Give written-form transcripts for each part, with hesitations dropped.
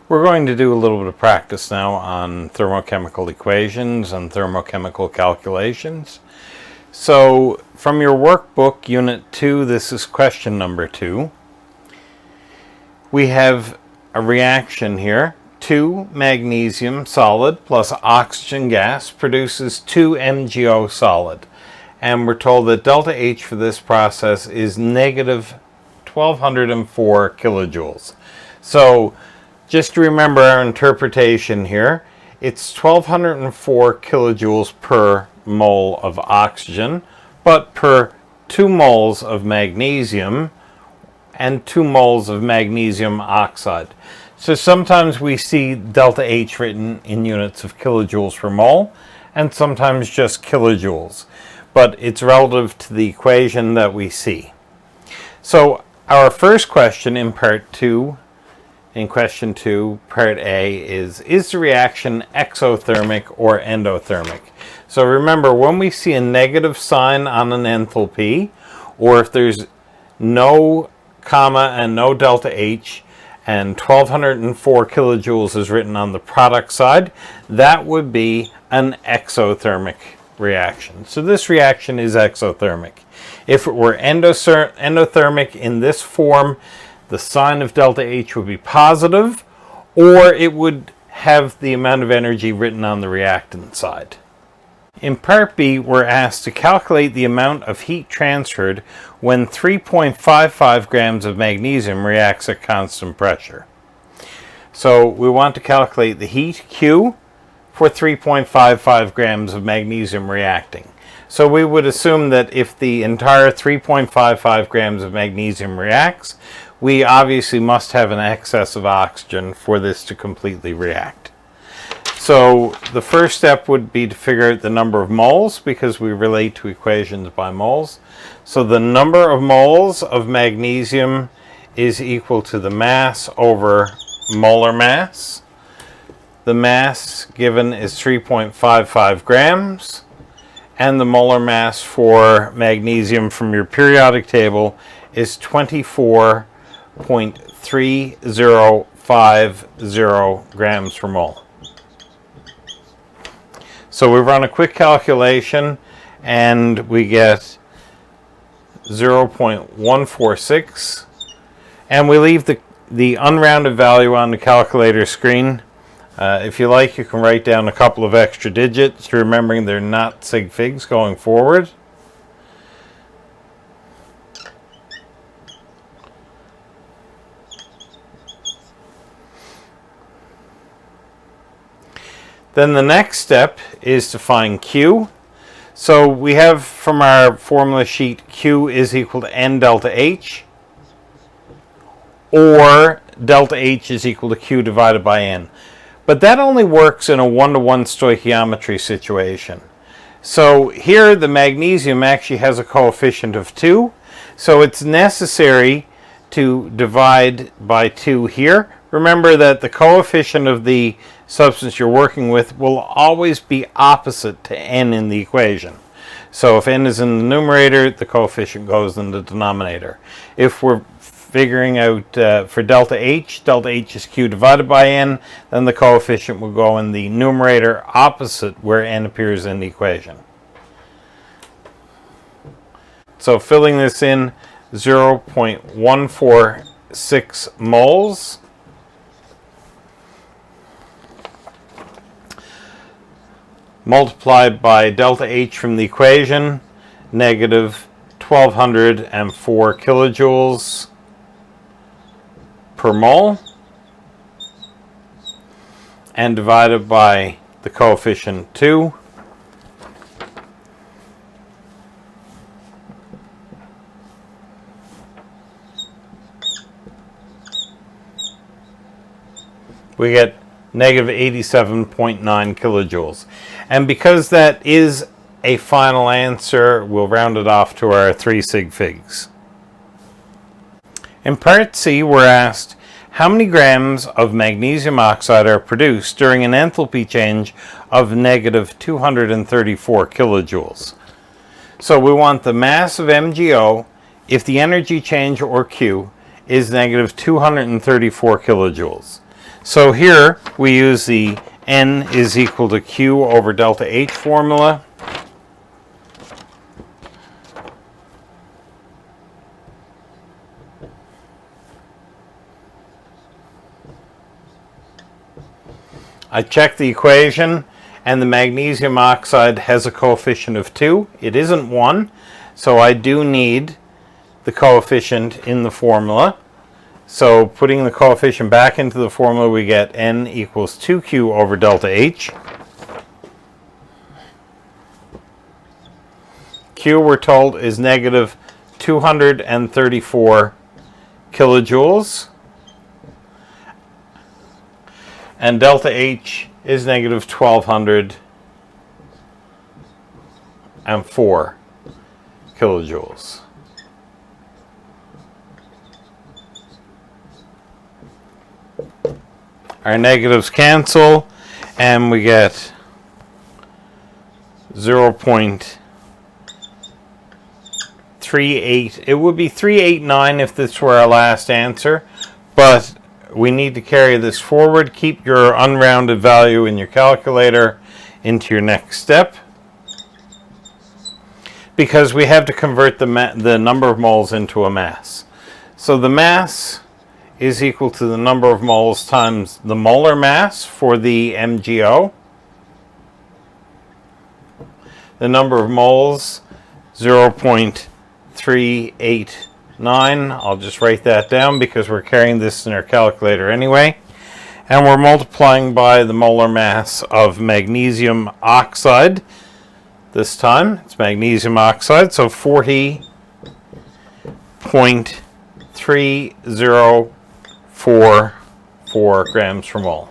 We're going to do a little bit of practice now on thermochemical equations and thermochemical calculations. So from your workbook, Unit 2, this is question number 2. We have a reaction here. 2 magnesium solid plus oxygen gas produces 2 MgO solid. And we're told that delta H for this process is negative 1204 kilojoules. So just to remember our interpretation here, it's 1204 kilojoules per mole of oxygen, but per 2 moles of magnesium and 2 moles of magnesium oxide. So sometimes we see delta H written in units of kilojoules per mole, and sometimes just kilojoules, but it's relative to the equation that we see. So our first question in part 2, in question 2, part A, is the reaction exothermic or endothermic? So remember, when we see a negative sign on an enthalpy, or if there's no comma and no delta H, and 1204 kilojoules is written on the product side, that would be an exothermic reaction. So this reaction is exothermic. If it were endothermic in this form, the sign of delta H would be positive, or it would have the amount of energy written on the reactant side. In part B, we're asked to calculate the amount of heat transferred when 3.55 grams of magnesium reacts at constant pressure. So we want to calculate the heat, Q, for 3.55 grams of magnesium reacting. So we would assume that if the entire 3.55 grams of magnesium reacts, we obviously must have an excess of oxygen for this to completely react. So the first step would be to figure out the number of moles, because we relate to equations by moles. So the number of moles of magnesium is equal to the mass over molar mass. The mass given is 3.55 grams, and the molar mass for magnesium from your periodic table is 24.3050 grams per mole. So we run a quick calculation and we get 0.146, and we leave the unrounded value on the calculator screen. If you like, you can write down a couple of extra digits, remembering they're not sig figs going forward. Then the next step is to find Q. So we have from our formula sheet, Q is equal to N delta H, or delta H is equal to Q divided by N. But that only works in a one-to-one stoichiometry situation. So here the magnesium actually has a coefficient of 2, so it's necessary to divide by 2 here. Remember that the coefficient of the substance you're working with will always be opposite to N in the equation. So if N is in the numerator, the coefficient goes in the denominator. If we're figuring out for delta H is Q divided by N, then the coefficient will go in the numerator opposite where N appears in the equation. So filling this in, 0.146 moles. Multiplied by delta H from the equation, negative 1204 kilojoules per mole, and divided by the coefficient 2. We get negative 87.9 kilojoules. And because that is a final answer, we'll round it off to our 3 sig figs. In part C, we're asked how many grams of magnesium oxide are produced during an enthalpy change of negative 234 kilojoules. So we want the mass of MgO if the energy change, or Q, is negative 234 kilojoules. So here we use the N is equal to Q over delta H formula. I check the equation, and the magnesium oxide has a coefficient of 2. It isn't 1, so I do need the coefficient in the formula. So putting the coefficient back into the formula, we get N equals 2Q over delta H. Q, we're told, is negative 234 kilojoules. And delta H is negative 1204 kilojoules. Our negatives cancel, and we get 0.38. It would be 389 if this were our last answer, but we need to carry this forward. Keep your unrounded value in your calculator into your next step, because we have to convert the number of moles into a mass. So the mass is equal to the number of moles times the molar mass for the MgO. The number of moles, 0.389. I'll just write that down because we're carrying this in our calculator anyway. And we're multiplying by the molar mass of magnesium oxide. This time it's magnesium oxide, so 40.3044 grams per mole.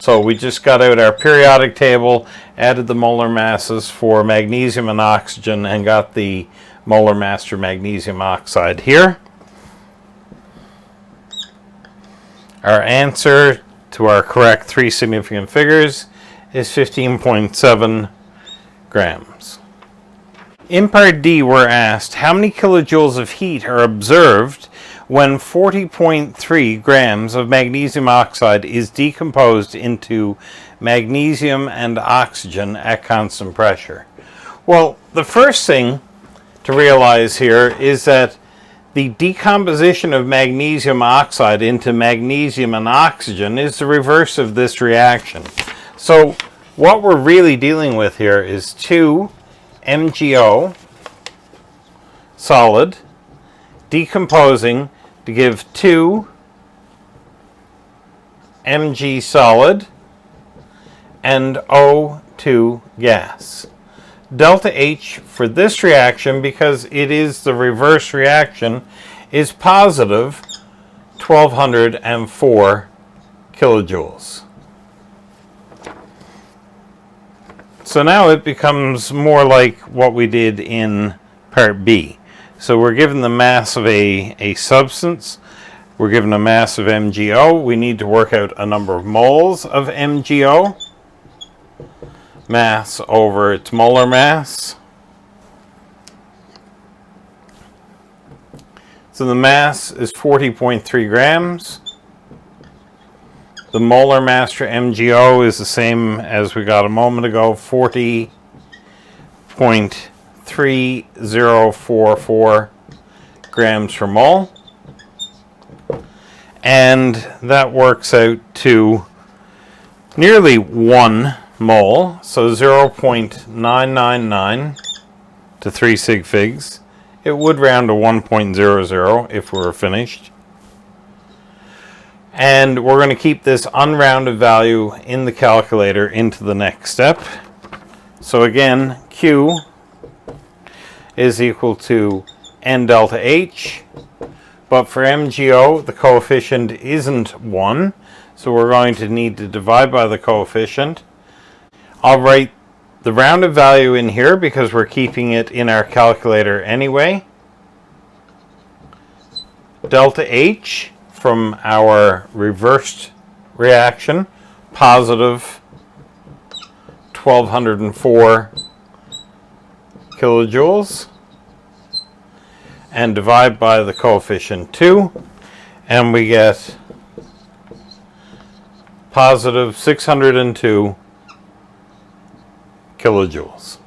So we just got out our periodic table, added the molar masses for magnesium and oxygen, and got the molar mass for magnesium oxide here. Our answer to our correct three significant figures is 15.7 grams. In part D, we're asked how many kilojoules of heat are observed when 40.3 grams of magnesium oxide is decomposed into magnesium and oxygen at constant pressure. Well, the first thing to realize here is that the decomposition of magnesium oxide into magnesium and oxygen is the reverse of this reaction. So what we're really dealing with here is 2 MgO solid decomposing to give 2 Mg solid and O2 gas. Delta H for this reaction, because it is the reverse reaction, is positive 1204 kilojoules. So now it becomes more like what we did in part B. So we're given the mass of a substance. We're given a mass of MgO. We need to work out a number of moles of MgO. Mass over its molar mass. So the mass is 40.3 grams. The molar mass for MgO is the same as we got a moment ago, 40.3044 grams per mole. And that works out to nearly 1 mole, so 0.999 to 3 sig figs. It would round to 1.00 if we were finished. And we're going to keep this unrounded value in the calculator into the next step. So again, Q is equal to N delta H, but for MgO the coefficient isn't 1, so we're going to need to divide by the coefficient. I'll write the rounded value in here because we're keeping it in our calculator anyway. Delta H from our reversed reaction, positive 1204 kilojoules, and divide by the coefficient 2, and we get positive 602 kilojoules.